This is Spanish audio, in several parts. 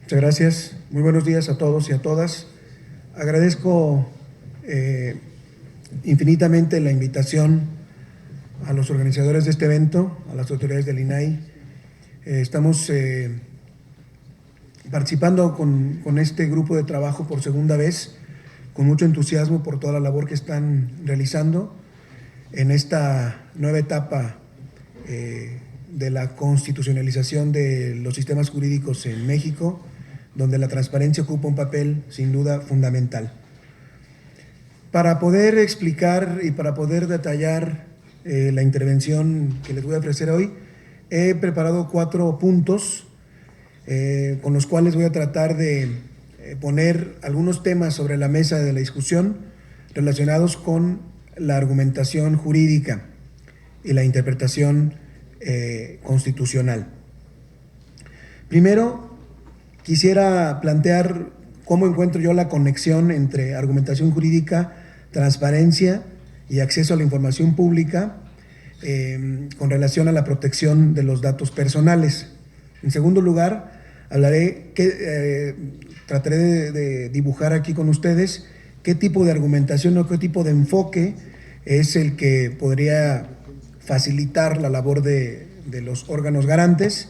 Muchas gracias. Muy buenos días a todos y a todas. Agradezco infinitamente la invitación a los organizadores de este evento, a las autoridades del INAI. Estamos participando con este grupo de trabajo por segunda vez, con mucho entusiasmo por toda la labor que están realizando en esta nueva etapa de la constitucionalización de los sistemas jurídicos en México, donde la transparencia ocupa un papel sin duda fundamental. Para poder explicar y para poder detallar la intervención que les voy a ofrecer hoy, he preparado 4 puntos con los cuales voy a tratar de poner algunos temas sobre la mesa de la discusión relacionados con la argumentación jurídica y la interpretación constitucional. Primero, quisiera plantear cómo encuentro yo la conexión entre argumentación jurídica, transparencia y acceso a la información pública con relación a la protección de los datos personales. En segundo lugar, trataré de dibujar aquí con ustedes qué tipo de argumentación o qué tipo de enfoque es el que podría facilitar la labor de los órganos garantes.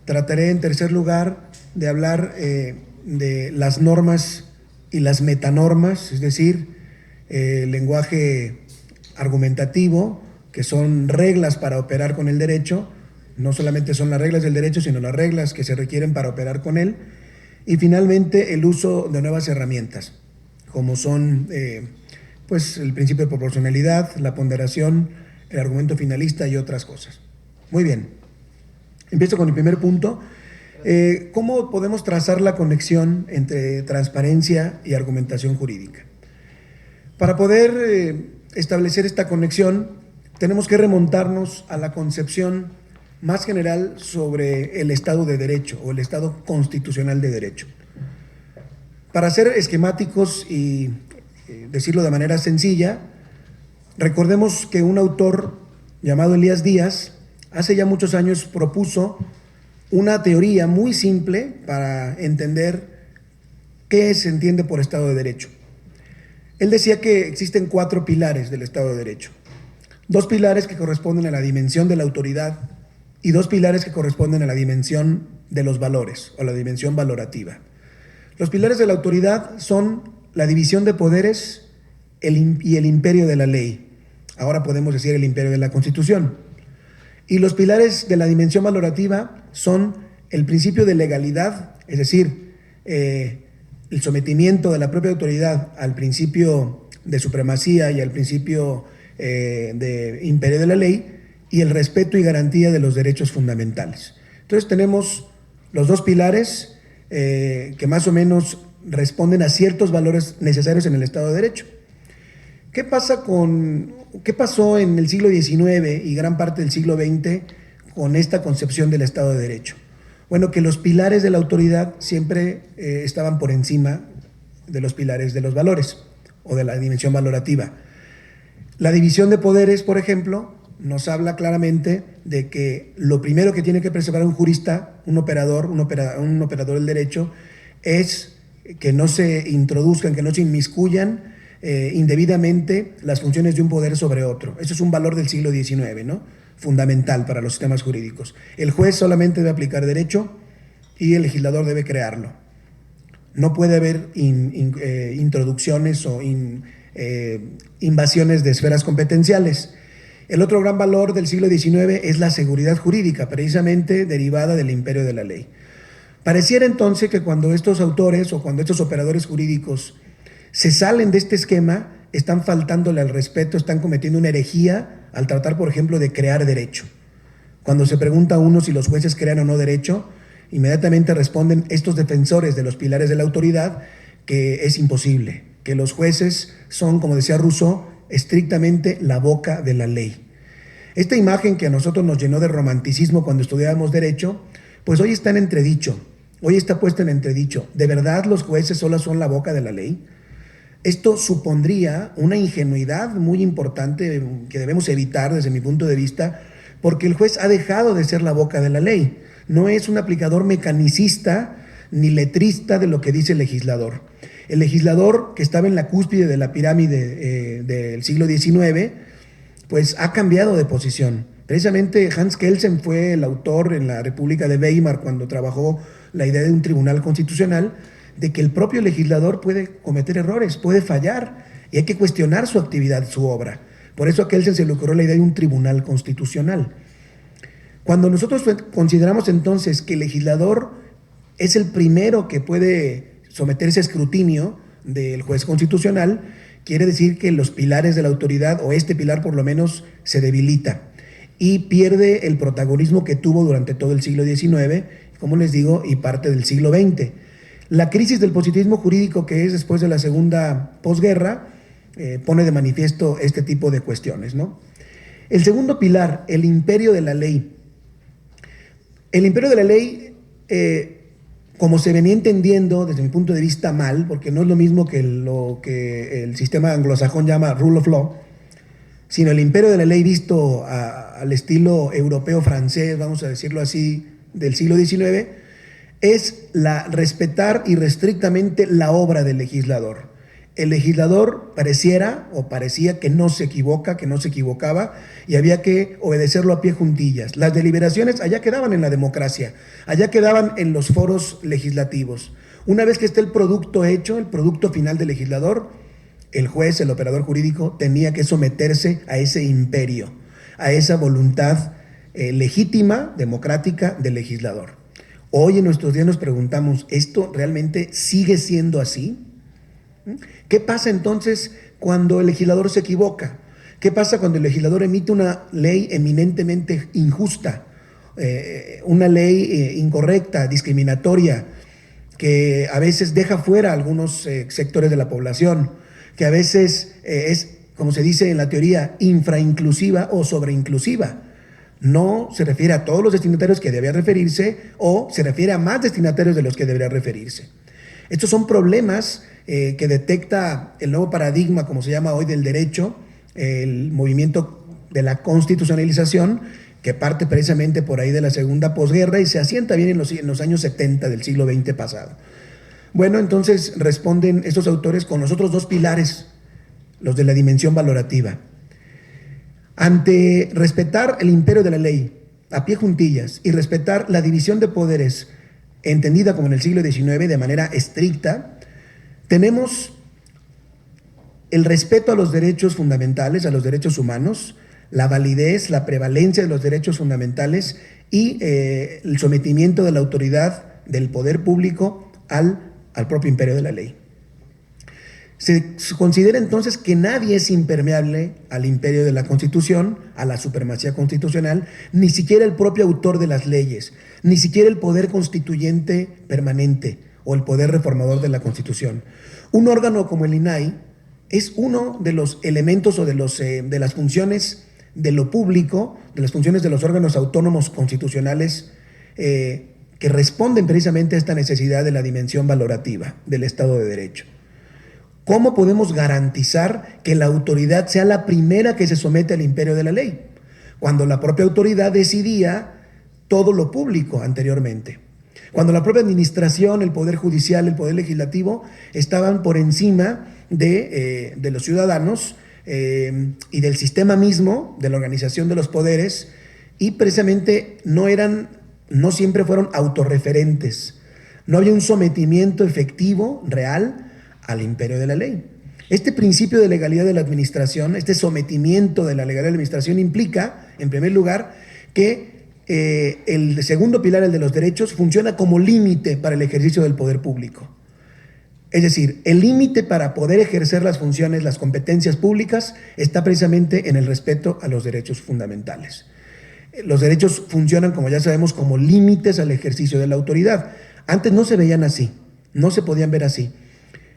Trataré, en tercer lugar, de hablar de las normas y las metanormas, es decir, lenguaje argumentativo, que son reglas para operar con el derecho. No solamente son las reglas del derecho, sino las reglas que se requieren para operar con él. Y finalmente, el uso de nuevas herramientas, como son pues el principio de proporcionalidad, la ponderación, el argumento finalista y otras cosas. Muy bien. Empiezo con el primer punto. ¿Cómo podemos trazar la conexión entre transparencia y argumentación jurídica? Para poder establecer esta conexión, tenemos que remontarnos a la concepción más general sobre el Estado de Derecho o el Estado constitucional de Derecho. Para ser esquemáticos y decirlo de manera sencilla, recordemos que un autor llamado Elías Díaz hace ya muchos años propuso una teoría muy simple para entender qué se entiende por Estado de Derecho. Él decía que existen 4 pilares del Estado de Derecho. 2 pilares que corresponden a la dimensión de la autoridad y 2 pilares que corresponden a la dimensión de los valores o la dimensión valorativa. Los pilares de la autoridad son la división de poderes y el imperio de la ley. Ahora podemos decir el imperio de la Constitución. Y los pilares de la dimensión valorativa son el principio de legalidad, es decir, el sometimiento de la propia autoridad al principio de supremacía y al principio de imperio de la ley, y el respeto y garantía de los derechos fundamentales. Entonces tenemos los 2 pilares que más o menos responden a ciertos valores necesarios en el Estado de Derecho. ¿Qué pasó en el siglo XIX y gran parte del siglo XX con esta concepción del Estado de Derecho? Bueno, que los pilares de la autoridad siempre estaban por encima de los pilares de los valores o de la dimensión valorativa. La división de poderes, por ejemplo, nos habla claramente de que lo primero que tiene que preservar un jurista, un operador del derecho, es que no se introduzcan, que no se inmiscuyan indebidamente las funciones de un poder sobre otro. Eso es un valor del siglo XIX, ¿no? Fundamental para los sistemas jurídicos. El juez solamente debe aplicar derecho y el legislador debe crearlo. No puede haber introducciones o invasiones de esferas competenciales. El otro gran valor del siglo XIX es la seguridad jurídica, precisamente derivada del imperio de la ley. Pareciera entonces que cuando estos autores o cuando estos operadores jurídicos se salen de este esquema, están faltándole al respeto, están cometiendo una herejía al tratar, por ejemplo, de crear derecho. Cuando se pregunta a uno si los jueces crean o no derecho, inmediatamente responden estos defensores de los pilares de la autoridad que es imposible, que los jueces son, como decía Rousseau, estrictamente la boca de la ley. Esta imagen que a nosotros nos llenó de romanticismo cuando estudiábamos derecho, pues hoy está en entredicho, hoy está puesta en entredicho. ¿De verdad los jueces solo son la boca de la ley? Esto supondría una ingenuidad muy importante que debemos evitar desde mi punto de vista, porque el juez ha dejado de ser la boca de la ley. No es un aplicador mecanicista ni letrista de lo que dice el legislador. El legislador, que estaba en la cúspide de la pirámide del siglo XIX, pues ha cambiado de posición. Precisamente Hans Kelsen fue el autor en la República de Weimar, cuando trabajó la idea de un tribunal constitucional, de que el propio legislador puede cometer errores, puede fallar, y hay que cuestionar su actividad, su obra. Por eso a Kelsen se le ocurrió la idea de un tribunal constitucional. Cuando nosotros consideramos entonces que el legislador es el primero que puede someterse a escrutinio del juez constitucional, quiere decir que los pilares de la autoridad, o este pilar por lo menos, se debilita y pierde el protagonismo que tuvo durante todo el siglo XIX, como les digo, y parte del siglo XX. La crisis del positivismo jurídico, que es después de la segunda posguerra, pone de manifiesto este tipo de cuestiones, ¿no? El segundo pilar, el imperio de la ley. El imperio de la ley, como se venía entendiendo desde mi punto de vista mal, porque no es lo mismo que lo que el sistema anglosajón llama rule of law, sino el imperio de la ley visto al estilo europeo francés, vamos a decirlo así, del siglo XIX, es respetar irrestrictamente la obra del legislador. El legislador parecía que no se equivoca, que no se equivocaba, y había que obedecerlo a pie juntillas. Las deliberaciones allá quedaban en la democracia, allá quedaban en los foros legislativos. Una vez que esté el producto hecho, el producto final del legislador, el juez, el operador jurídico, tenía que someterse a ese imperio, a esa voluntad legítima, democrática del legislador. Hoy en nuestros días nos preguntamos, ¿esto realmente sigue siendo así? ¿Qué pasa entonces cuando el legislador se equivoca? ¿Qué pasa cuando el legislador emite una ley eminentemente injusta, una ley incorrecta, discriminatoria, que a veces deja fuera a algunos sectores de la población, que a veces es, como se dice en la teoría, infrainclusiva o sobreinclusiva? No se refiere a todos los destinatarios que debería referirse, o se refiere a más destinatarios de los que debería referirse. Estos son problemas que detecta el nuevo paradigma, como se llama hoy, del derecho, el movimiento de la constitucionalización, que parte precisamente por ahí de la segunda posguerra y se asienta bien en los años 70 del siglo XX pasado. Bueno, entonces responden estos autores con los otros dos pilares, los de la dimensión valorativa. Ante respetar el imperio de la ley a pie juntillas y respetar la división de poderes entendida como en el siglo XIX de manera estricta, tenemos el respeto a los derechos fundamentales, a los derechos humanos, la validez, la prevalencia de los derechos fundamentales y el sometimiento de la autoridad del poder público al propio imperio de la ley. Se considera entonces que nadie es impermeable al imperio de la Constitución, a la supremacía constitucional, ni siquiera el propio autor de las leyes, ni siquiera el poder constituyente permanente o el poder reformador de la Constitución. Un órgano como el INAI es uno de los elementos o de las funciones de lo público, de las funciones de los órganos autónomos constitucionales que responden precisamente a esta necesidad de la dimensión valorativa del Estado de Derecho. ¿Cómo podemos garantizar que la autoridad sea la primera que se somete al imperio de la ley, cuando la propia autoridad decidía todo lo público anteriormente? Cuando la propia administración, el poder judicial, el poder legislativo estaban por encima de los ciudadanos y del sistema mismo, de la organización de los poderes, y precisamente no siempre fueron autorreferentes. No había un sometimiento efectivo, real, al imperio de la ley. Este principio de legalidad de la administración, este sometimiento de la legalidad de la administración implica, en primer lugar, que el segundo pilar, el de los derechos, funciona como límite para el ejercicio del poder público. Es decir, el límite para poder ejercer las funciones, las competencias públicas, está precisamente en el respeto a los derechos fundamentales. Los derechos funcionan, como ya sabemos, como límites al ejercicio de la autoridad. Antes no se veían así, no se podían ver así.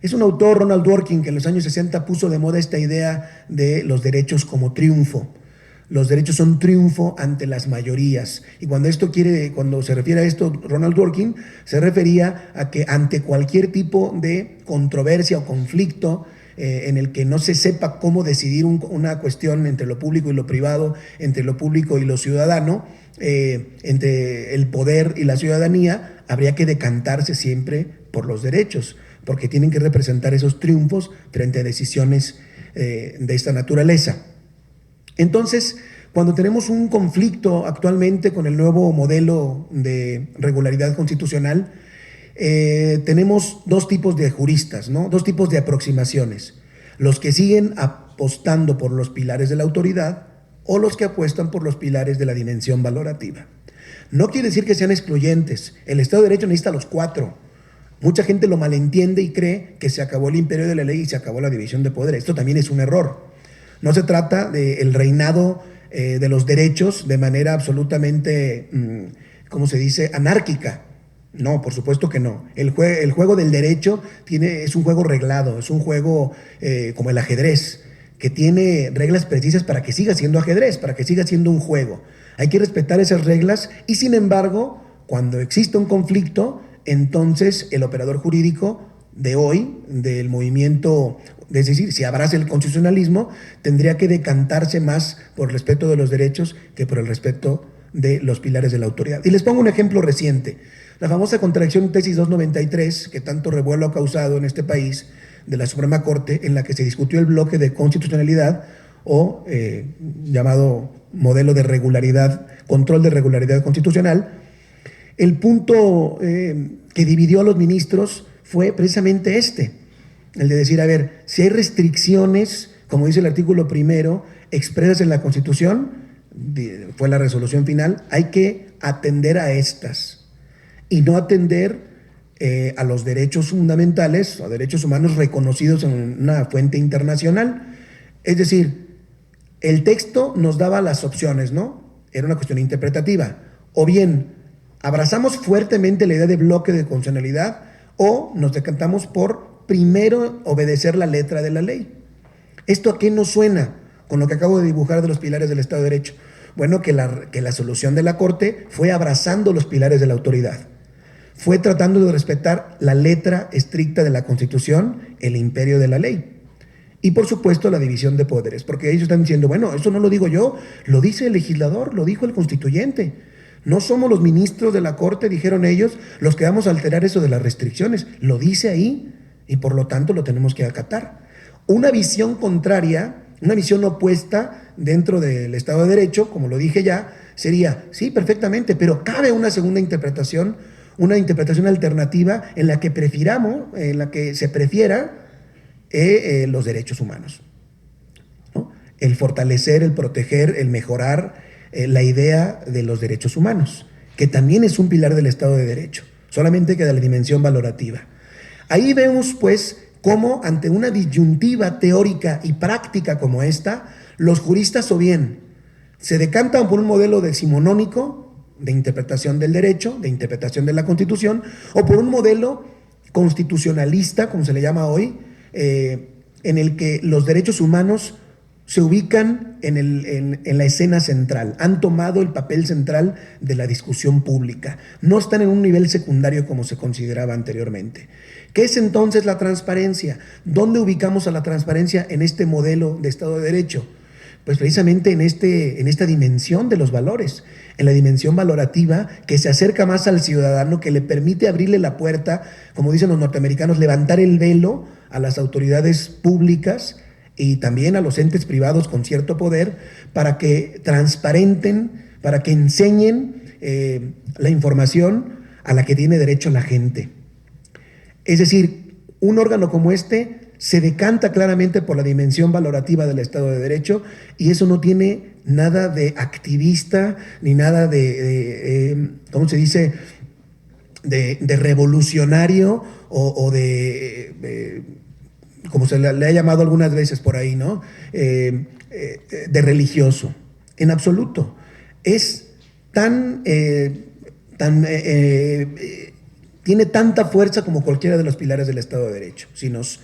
Es un autor, Ronald Dworkin, que en los años 60 puso de moda esta idea de los derechos como triunfo. Los derechos son triunfo ante las mayorías. Y cuando se refiere a esto, Ronald Dworkin se refería a que ante cualquier tipo de controversia o conflicto en el que no se sepa cómo decidir una cuestión entre lo público y lo privado, entre lo público y lo ciudadano, entre el poder y la ciudadanía, habría que decantarse siempre por los derechos, porque tienen que representar esos triunfos frente a decisiones de esta naturaleza. Entonces, cuando tenemos un conflicto actualmente con el nuevo modelo de regularidad constitucional, tenemos dos tipos de juristas, ¿no? Dos tipos de aproximaciones. Los que siguen apostando por los pilares de la autoridad o los que apuestan por los pilares de la dimensión valorativa. No quiere decir que sean excluyentes. El Estado de Derecho necesita los cuatro. Mucha gente lo malentiende y cree que se acabó el imperio de la ley y se acabó la división de poderes. Esto también es un error. No se trata del reinado de los derechos de manera absolutamente, ¿cómo se dice?, anárquica. No, por supuesto que no. El juego del derecho es un juego reglado, es un juego como el ajedrez, que tiene reglas precisas para que siga siendo ajedrez, para que siga siendo un juego. Hay que respetar esas reglas y, sin embargo, cuando existe un conflicto, entonces el operador jurídico de hoy, del movimiento, es decir, si abraza el constitucionalismo, tendría que decantarse más por el respeto de los derechos que por el respeto de los pilares de la autoridad. Y les pongo un ejemplo reciente. La famosa contradicción tesis 293, que tanto revuelo ha causado en este país, de la Suprema Corte, en la que se discutió el bloque de constitucionalidad o llamado modelo de regularidad, control de regularidad constitucional. El punto que dividió a los ministros fue precisamente el de decir, a ver, si hay restricciones, como dice el artículo primero, expresas en la Constitución, fue la resolución final, hay que atender a estas y no atender a los derechos fundamentales o derechos humanos reconocidos en una fuente internacional. Es decir, el texto nos daba las opciones, ¿no? Era una cuestión interpretativa. O bien, abrazamos fuertemente la idea de bloque de constitucionalidad o nos decantamos por primero obedecer la letra de la ley. ¿Esto a qué nos suena con lo que acabo de dibujar de los pilares del Estado de Derecho? Bueno, que la solución de la Corte fue abrazando los pilares de la autoridad. Fue tratando de respetar la letra estricta de la Constitución, el imperio de la ley. Y por supuesto la división de poderes, porque ellos están diciendo, bueno, eso no lo digo yo, lo dice el legislador, lo dijo el constituyente. No somos los ministros de la Corte, dijeron ellos, los que vamos a alterar eso de las restricciones. Lo dice ahí y por lo tanto lo tenemos que acatar. Una visión contraria, una visión opuesta dentro del Estado de Derecho, como lo dije ya, sería, sí, perfectamente, pero cabe una segunda interpretación, una interpretación alternativa en la que se prefiera los derechos humanos, ¿no? El fortalecer, el proteger, el mejorar la idea de los derechos humanos, que también es un pilar del Estado de Derecho, solamente que de la dimensión valorativa. Ahí vemos, pues, cómo ante una disyuntiva teórica y práctica como esta, los juristas o bien se decantan por un modelo decimonónico de interpretación del derecho, de interpretación de la Constitución, o por un modelo constitucionalista, como se le llama hoy, en el que los derechos humanos se ubican en la escena central, han tomado el papel central de la discusión pública, no están en un nivel secundario como se consideraba anteriormente. ¿Qué es entonces la transparencia? ¿Dónde ubicamos a la transparencia en este modelo de Estado de Derecho? Pues precisamente en esta dimensión de los valores, en la dimensión valorativa que se acerca más al ciudadano, que le permite abrirle la puerta, como dicen los norteamericanos, levantar el velo a las autoridades públicas y también a los entes privados con cierto poder para que transparenten, para que enseñen la información a la que tiene derecho la gente. Es decir, un órgano como este se decanta claramente por la dimensión valorativa del Estado de Derecho y eso no tiene nada de activista ni nada de ¿cómo se dice?, de revolucionario o de como se le ha llamado algunas veces por ahí, ¿no? De religioso. En absoluto. Es tiene tanta fuerza como cualquiera de los pilares del Estado de Derecho, si nos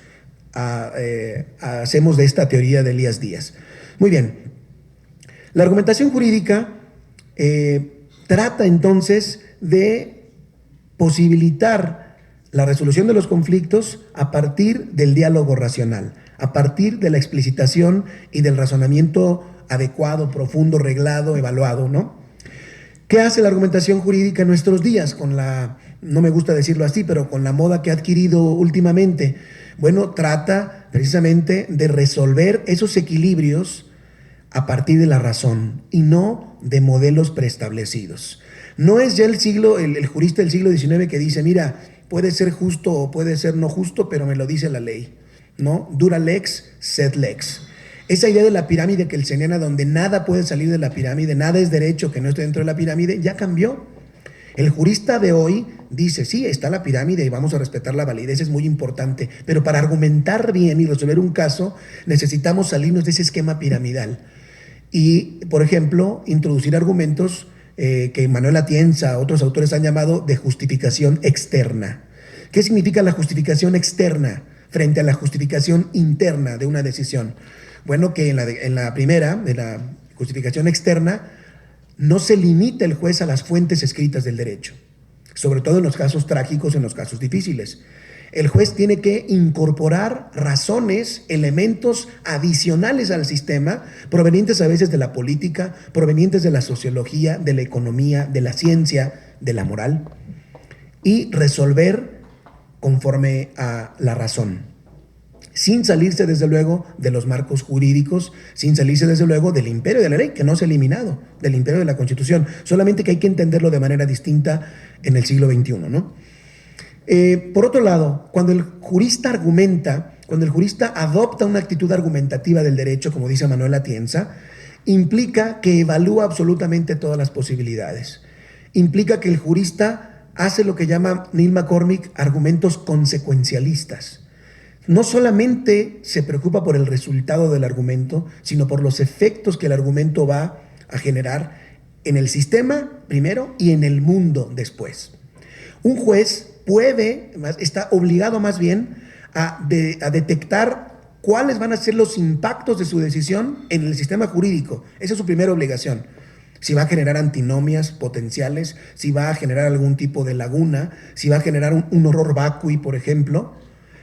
hacemos de esta teoría de Elías Díaz. Muy bien. La argumentación jurídica trata entonces de posibilitar la resolución de los conflictos a partir del diálogo racional. a partir de la explicitación y del razonamiento adecuado, profundo, reglado, evaluado, ¿no? ¿Qué hace la argumentación jurídica en nuestros días con la, no me gusta decirlo así, pero con la moda que ha adquirido últimamente? Bueno, trata precisamente de resolver esos equilibrios a partir de la razón y no de modelos preestablecidos. No es ya el jurista del siglo XIX que dice, mira, puede ser justo o puede ser no justo, pero me lo dice la ley, ¿no? Dura lex, sed lex. Esa idea de la pirámide kelseniana, donde nada puede salir de la pirámide, nada es derecho que no esté dentro de la pirámide, ya cambió. El jurista de hoy dice, sí, está la pirámide y vamos a respetar la validez, es muy importante, pero para argumentar bien y resolver un caso necesitamos salirnos de ese esquema piramidal y, por ejemplo, introducir argumentos que Manuel Atienza, otros autores han llamado de justificación externa. ¿Qué significa la justificación externa frente a la justificación interna de una decisión? Bueno, que en la primera, de la justificación externa, no se limita el juez a las fuentes escritas del derecho, sobre todo en los casos trágicos, en los casos difíciles. El juez tiene que incorporar razones, elementos adicionales al sistema, provenientes a veces de la política, provenientes de la sociología, de la economía, de la ciencia, de la moral, y resolver conforme a la razón, sin salirse desde luego de los marcos jurídicos, sin salirse desde luego del imperio de la ley, que no se ha eliminado, del imperio de la Constitución, solamente que hay que entenderlo de manera distinta en el siglo XXI, ¿no? Por otro lado, cuando el jurista argumenta, cuando el jurista adopta una actitud argumentativa del derecho, como dice Manuel Atienza, implica que evalúa absolutamente todas las posibilidades. Implica que el jurista hace lo que llama Neil McCormick argumentos consecuencialistas. No solamente se preocupa por el resultado del argumento, sino por los efectos que el argumento va a generar en el sistema primero y en el mundo después. Un juez está obligado más bien a detectar cuáles van a ser los impactos de su decisión en el sistema jurídico. Esa es su primera obligación. Si va a generar antinomias potenciales, si va a generar algún tipo de laguna, si va a generar un horror vacui, por ejemplo,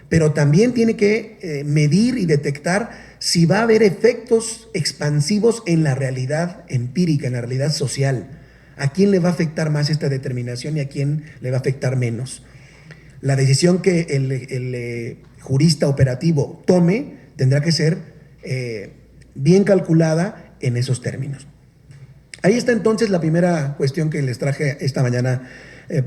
pero también tiene que medir y detectar si va a haber efectos expansivos en la realidad empírica, en la realidad social. ¿A quién le va a afectar más esta determinación y a quién le va a afectar menos? La decisión que el jurista operativo tome tendrá que ser bien calculada en esos términos. Ahí está entonces la primera cuestión que les traje esta mañana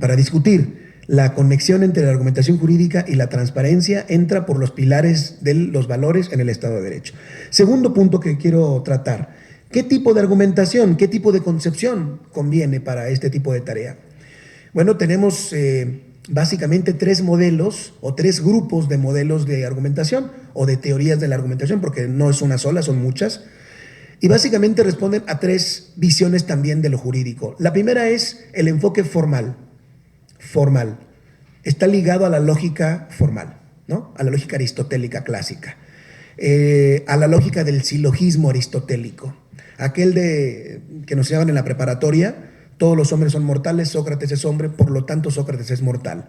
para discutir. La conexión entre la argumentación jurídica y la transparencia entra por los pilares de los valores en el Estado de Derecho. Segundo punto que quiero tratar. ¿Qué tipo de argumentación, qué tipo de concepción conviene para este tipo de tarea? Bueno, tenemos básicamente tres modelos o tres grupos de modelos de argumentación o de teorías de la argumentación, porque no es una sola, son muchas, y básicamente responden a tres visiones también de lo jurídico. La primera es el enfoque formal. Está ligado a la lógica formal, ¿no? A la lógica aristotélica clásica, a la lógica del silogismo aristotélico, aquel que nos llevan en la preparatoria. Todos los hombres son mortales, Sócrates es hombre, por lo tanto Sócrates es mortal.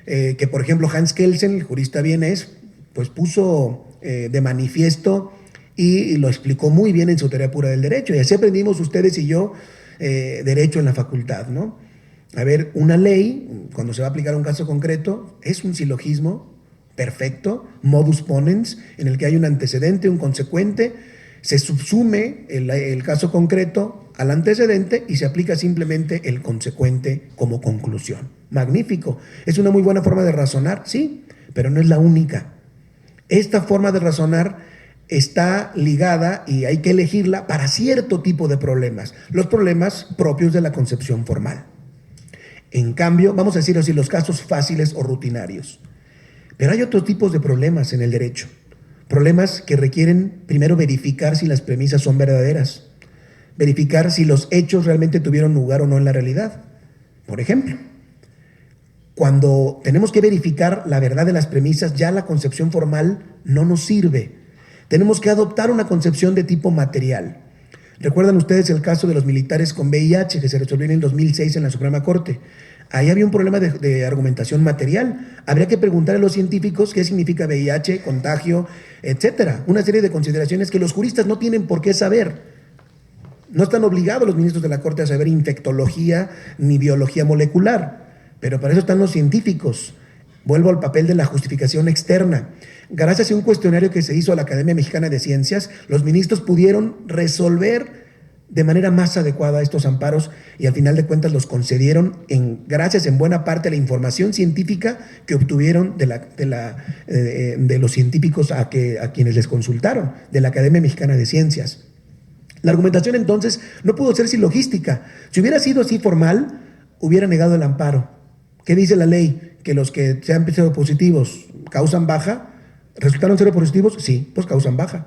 Que por ejemplo Hans Kelsen, el jurista vienés, pues puso de manifiesto y lo explicó muy bien en su teoría pura del derecho. Y así aprendimos ustedes y yo derecho en la facultad, ¿no? A ver, una ley, cuando se va a aplicar a un caso concreto, es un silogismo perfecto, modus ponens, en el que hay un antecedente, un consecuente, se subsume el caso concreto al antecedente y se aplica simplemente el consecuente como conclusión. Magnífico. Es una muy buena forma de razonar, sí, pero no es la única. Esta forma de razonar está ligada y hay que elegirla para cierto tipo de problemas, los problemas propios de la concepción formal. En cambio, vamos a decir así, los casos fáciles o rutinarios. Pero hay otros tipos de problemas en el derecho. Problemas que requieren primero verificar si las premisas son verdaderas, verificar si los hechos realmente tuvieron lugar o no en la realidad. Por ejemplo, cuando tenemos que verificar la verdad de las premisas, ya la concepción formal no nos sirve. Tenemos que adoptar una concepción de tipo material. ¿Recuerdan ustedes el caso de los militares con VIH que se resolvió en el 2006 en la Suprema Corte? Ahí había un problema de argumentación material. Habría que preguntar a los científicos qué significa VIH, contagio, etcétera. Una serie de consideraciones que los juristas no tienen por qué saber. No están obligados los ministros de la Corte a saber infectología ni biología molecular, pero para eso están los científicos. Vuelvo al papel de la justificación externa. Gracias a un cuestionario que se hizo a la Academia Mexicana de Ciencias, los ministros pudieron resolver de manera más adecuada estos amparos y al final de cuentas los concedieron gracias en buena parte a la información científica que obtuvieron de los científicos a quienes les consultaron, de la Academia Mexicana de Ciencias. La argumentación entonces no pudo ser silogística. Si hubiera sido así formal, hubiera negado el amparo. ¿Qué dice la ley? Que los que sean seropositivos causan baja. ¿Resultaron seropositivos? Sí, pues causan baja.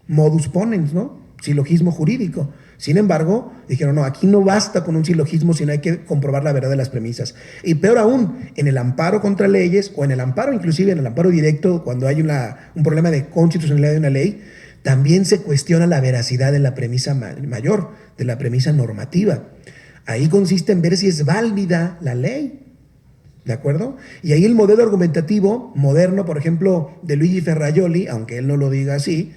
Modus ponens, ¿no? Silogismo jurídico. Sin embargo, dijeron, no, aquí no basta con un silogismo, sino hay que comprobar la verdad de las premisas. Y peor aún, en el amparo contra leyes, o en el amparo, inclusive en el amparo directo, cuando hay un problema de constitucionalidad de una ley, también se cuestiona la veracidad de la premisa mayor, de la premisa normativa. Ahí consiste en ver si es válida la ley. ¿De acuerdo? Y ahí el modelo argumentativo moderno, por ejemplo, de Luigi Ferrajoli, aunque él no lo diga así,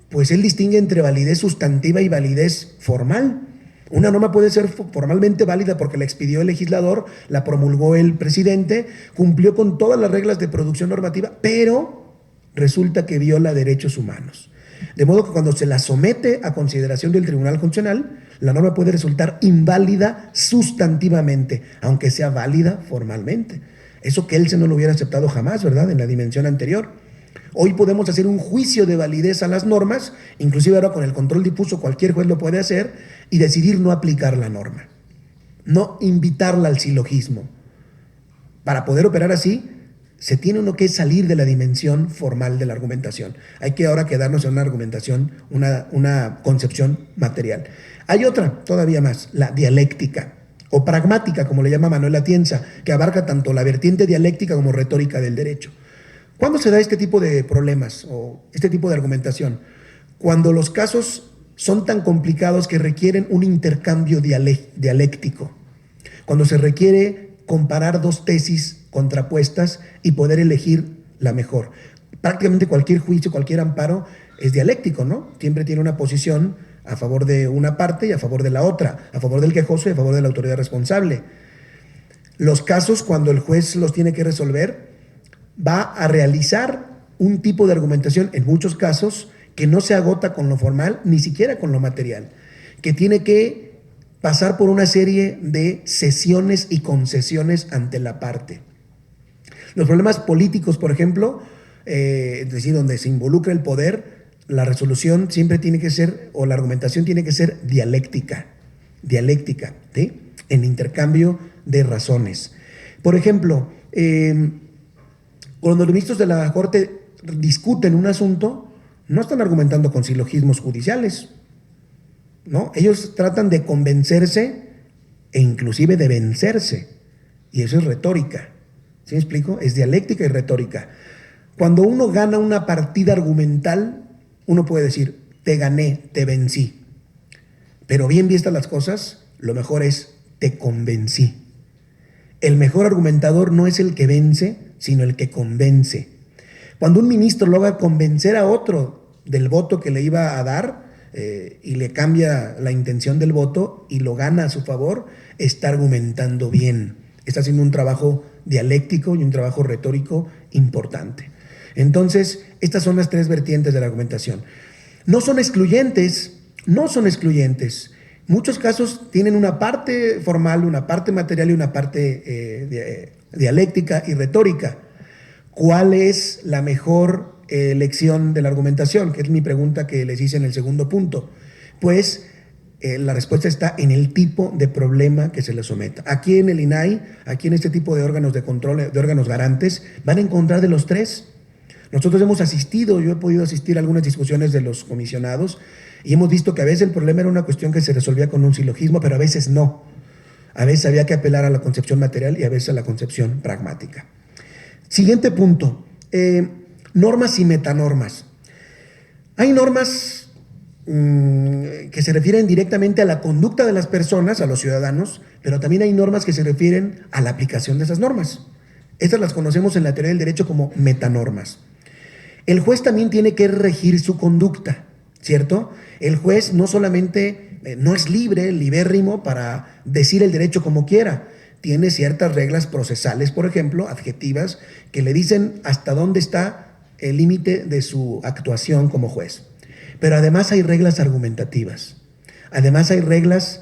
pues él distingue entre validez sustantiva y validez formal. Una norma puede ser formalmente válida porque la expidió el legislador, la promulgó el presidente, cumplió con todas las reglas de producción normativa, pero resulta que viola derechos humanos. De modo que cuando se la somete a consideración del Tribunal Constitucional, la norma puede resultar inválida sustantivamente, aunque sea válida formalmente. Eso que él se no lo hubiera aceptado jamás, ¿verdad? En la dimensión anterior. Hoy podemos hacer un juicio de validez a las normas, inclusive ahora con el control difuso cualquier juez lo puede hacer, y decidir no aplicar la norma, no invitarla al silogismo. Para poder operar así, se tiene uno que salir de la dimensión formal de la argumentación. Hay que ahora quedarnos en una argumentación, una concepción material. Hay otra, todavía más, la dialéctica, o pragmática, como le llama Manuel Atienza, que abarca tanto la vertiente dialéctica como retórica del derecho. ¿Cuándo se da este tipo de problemas o este tipo de argumentación? Cuando los casos son tan complicados que requieren un intercambio dialéctico. Cuando se requiere comparar dos tesis contrapuestas y poder elegir la mejor. Prácticamente cualquier juicio, cualquier amparo es dialéctico, ¿no? Siempre tiene una posición a favor de una parte y a favor de la otra, a favor del quejoso y a favor de la autoridad responsable. Los casos, cuando el juez los tiene que resolver, va a realizar un tipo de argumentación, en muchos casos, que no se agota con lo formal, ni siquiera con lo material, que tiene que pasar por una serie de cesiones y concesiones ante la parte. Los problemas políticos, por ejemplo, es decir, donde se involucra el poder, la resolución siempre tiene que ser, o la argumentación tiene que ser dialéctica, ¿sí? En intercambio de razones. Por ejemplo, cuando los ministros de la Corte discuten un asunto, no están argumentando con silogismos judiciales, ¿no? Ellos tratan de convencerse e inclusive de vencerse, y eso es retórica. ¿Sí me explico? Es dialéctica y retórica. Cuando uno gana una partida argumental, uno puede decir, te gané, te vencí. Pero bien vistas las cosas, lo mejor es, te convencí. El mejor argumentador no es el que vence, sino el que convence. Cuando un ministro logra convencer a otro del voto que le iba a dar y le cambia la intención del voto y lo gana a su favor, está argumentando bien. Está haciendo un trabajo dialéctico y un trabajo retórico importante. Entonces, estas son las tres vertientes de la argumentación. No son excluyentes. Muchos casos tienen una parte formal, una parte material y una parte dialéctica y retórica. ¿Cuál es la mejor elección de la argumentación? Que es mi pregunta que les hice en el segundo punto. Pues la respuesta está en el tipo de problema que se le someta. Aquí en el INAI, aquí en este tipo de órganos de control, de órganos garantes, van a encontrar de los tres. Nosotros hemos asistido, yo he podido asistir a algunas discusiones de los comisionados y hemos visto que a veces el problema era una cuestión que se resolvía con un silogismo, pero a veces no. A veces había que apelar a la concepción material y a veces a la concepción pragmática. Siguiente punto, normas y metanormas. Hay normas que se refieren directamente a la conducta de las personas, a los ciudadanos, pero también hay normas que se refieren a la aplicación de esas normas. Estas las conocemos en la teoría del derecho como metanormas. El juez también tiene que regir su conducta, ¿cierto? El juez no solamente no es libre, libérrimo para decir el derecho como quiera. Tiene ciertas reglas procesales, por ejemplo, adjetivas, que le dicen hasta dónde está el límite de su actuación como juez. Pero además hay reglas argumentativas. Además hay reglas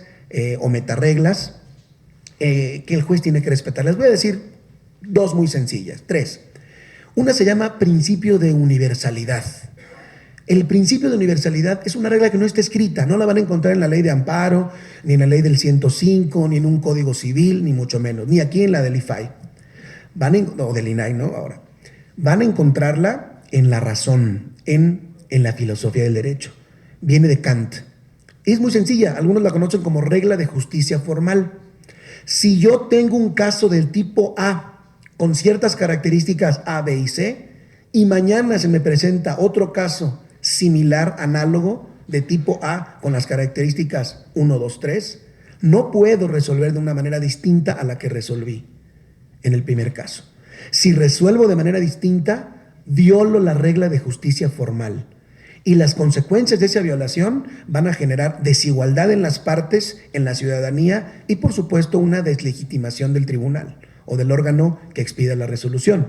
o metareglas que el juez tiene que respetar. Les voy a decir dos muy sencillas, tres. Una se llama principio de universalidad. El principio de universalidad es una regla que no está escrita, no la van a encontrar en la ley de amparo, ni en la ley del 105, ni en un código civil, ni mucho menos, ni aquí en la del IFAI, o del INAI, ¿no? Ahora, van a encontrarla en la razón, en la filosofía del derecho. Viene de Kant. Es muy sencilla, algunos la conocen como regla de justicia formal. Si yo tengo un caso del tipo A, con ciertas características A, B y C, y mañana se me presenta otro caso similar, análogo, de tipo A, con las características 1, 2, 3, no puedo resolver de una manera distinta a la que resolví en el primer caso. Si resuelvo de manera distinta, violo la regla de justicia formal. Y las consecuencias de esa violación van a generar desigualdad en las partes, en la ciudadanía y, por supuesto, una deslegitimación del tribunal o del órgano que expida la resolución.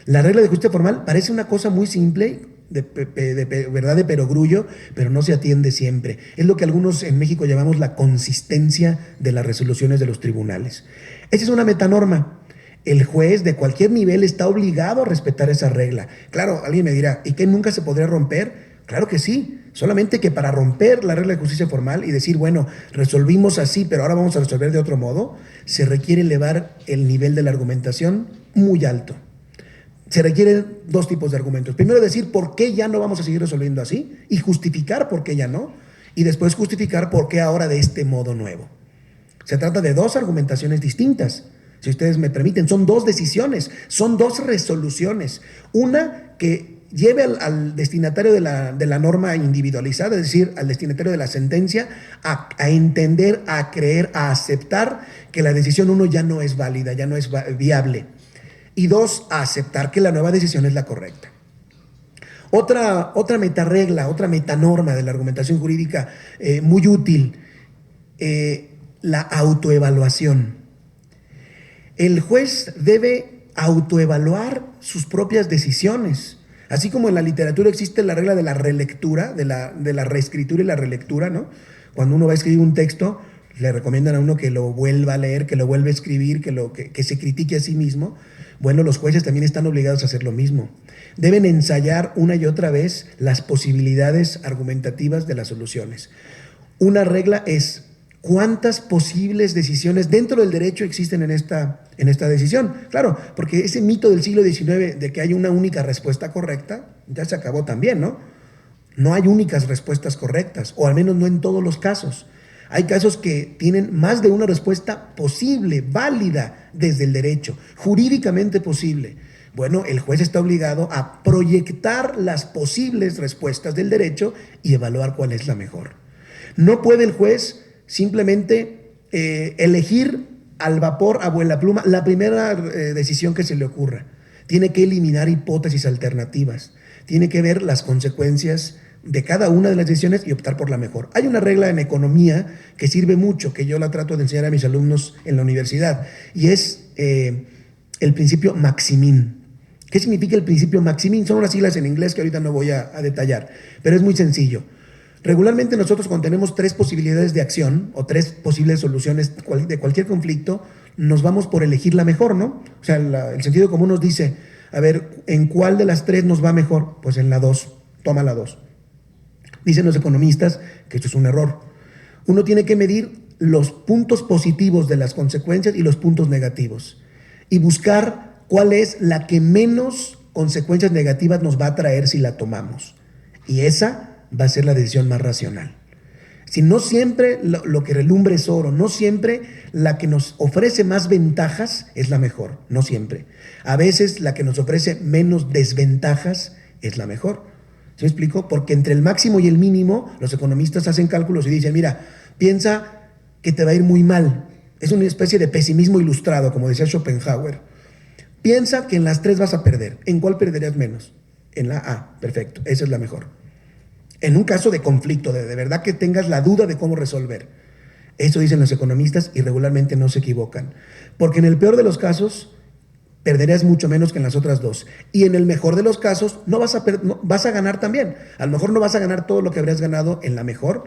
La regla de justicia formal parece una cosa muy simple, de perogrullo, pero no se atiende siempre. Es lo que algunos en México llamamos la consistencia de las resoluciones de los tribunales. Esa es una metanorma. El juez de cualquier nivel está obligado a respetar esa regla. Claro, alguien me dirá, ¿y qué nunca se podría romper? Claro que sí, solamente que para romper la regla de justicia formal y decir, bueno, resolvimos así, pero ahora vamos a resolver de otro modo, se requiere elevar el nivel de la argumentación muy alto. Se requieren dos tipos de argumentos. Primero, decir por qué ya no vamos a seguir resolviendo así y justificar por qué ya no, y después justificar por qué ahora de este modo nuevo. Se trata de dos argumentaciones distintas. Si ustedes me permiten, son dos decisiones, son dos resoluciones. Una que lleve al destinatario de la norma individualizada, es decir, al destinatario de la sentencia, a entender, a creer, a aceptar que la decisión 1 ya no es válida, ya no es viable. Y 2, a aceptar que la nueva decisión es la correcta. Otra metaregla, otra metanorma de la argumentación jurídica muy útil, la autoevaluación. El juez debe autoevaluar sus propias decisiones. Así como en la literatura existe la regla de la relectura, de la reescritura y la relectura, ¿no? Cuando uno va a escribir un texto, le recomiendan a uno que lo vuelva a leer, que lo vuelva a escribir, que se critique a sí mismo. Bueno, los jueces también están obligados a hacer lo mismo. Deben ensayar una y otra vez las posibilidades argumentativas de las soluciones. Una regla es cuántas posibles decisiones dentro del derecho existen en esta decisión. Claro, porque ese mito del siglo XIX de que hay una única respuesta correcta, ya se acabó también, ¿no? No hay únicas respuestas correctas, o al menos no en todos los casos. Hay casos que tienen más de una respuesta posible, válida desde el derecho, jurídicamente posible. Bueno, el juez está obligado a proyectar las posibles respuestas del derecho y evaluar cuál es la mejor. No puede el juez simplemente elegir al vapor, a vuelapluma, la primera decisión que se le ocurra. Tiene que eliminar hipótesis alternativas. Tiene que ver las consecuencias de cada una de las decisiones y optar por la mejor. Hay una regla en economía que sirve mucho, que yo la trato de enseñar a mis alumnos en la universidad, y es el principio Maximin. ¿Qué significa el principio Maximin? Son unas siglas en inglés que ahorita no voy a detallar, pero es muy sencillo. Regularmente nosotros, cuando tenemos 3 posibilidades de acción o 3 posibles soluciones de cualquier conflicto, nos vamos por elegir la mejor, ¿no? O sea, el sentido común nos dice, a ver, ¿en cuál de las 3 nos va mejor? Pues en la 2, toma la 2. Dicen los economistas que esto es un error. Uno tiene que medir los puntos positivos de las consecuencias y los puntos negativos y buscar cuál es la que menos consecuencias negativas nos va a traer si la tomamos. Y esa va a ser la decisión más racional. Si no siempre lo que relumbre es oro, no siempre la que nos ofrece más ventajas es la mejor, no siempre. A veces la que nos ofrece menos desventajas es la mejor. ¿Sí me explico? Porque entre el máximo y el mínimo, los economistas hacen cálculos y dicen, mira, piensa que te va a ir muy mal. Es una especie de pesimismo ilustrado, como decía Schopenhauer. Piensa que en las tres vas a perder. ¿En cuál perderías menos? En la A, perfecto, esa es la mejor. En un caso de conflicto, de verdad que tengas la duda de cómo resolver. Eso dicen los economistas y regularmente no se equivocan. Porque en el peor de los casos, perderías mucho menos que en las otras dos. Y en el mejor de los casos, vas a ganar también. A lo mejor no vas a ganar todo lo que habrías ganado en la mejor,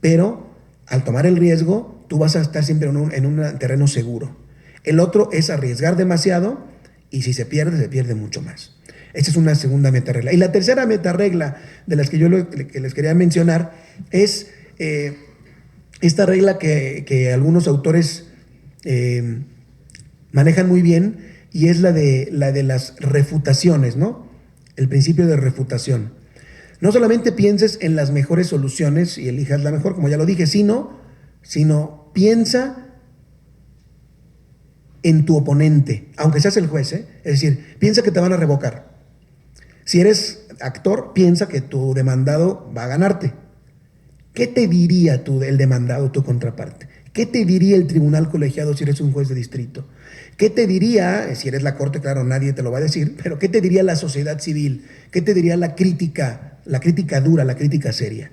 pero al tomar el riesgo, tú vas a estar siempre en un terreno seguro. El otro es arriesgar demasiado y si se pierde mucho más. Esa es una segunda metaregla. Y la tercera metaregla de las que que les quería mencionar es esta regla que algunos autores manejan muy bien y es la de las refutaciones, ¿no? El principio de refutación. No solamente pienses en las mejores soluciones y elijas la mejor, como ya lo dije, sino piensa en tu oponente, aunque seas el juez, ¿eh? Es decir, piensa que te van a revocar. Si eres actor, piensa que tu demandado va a ganarte. ¿Qué te diría el demandado, tu contraparte? ¿Qué te diría el tribunal colegiado si eres un juez de distrito? ¿Qué te diría, si eres la corte, claro, nadie te lo va a decir, pero qué te diría la sociedad civil? ¿Qué te diría la crítica dura, la crítica seria?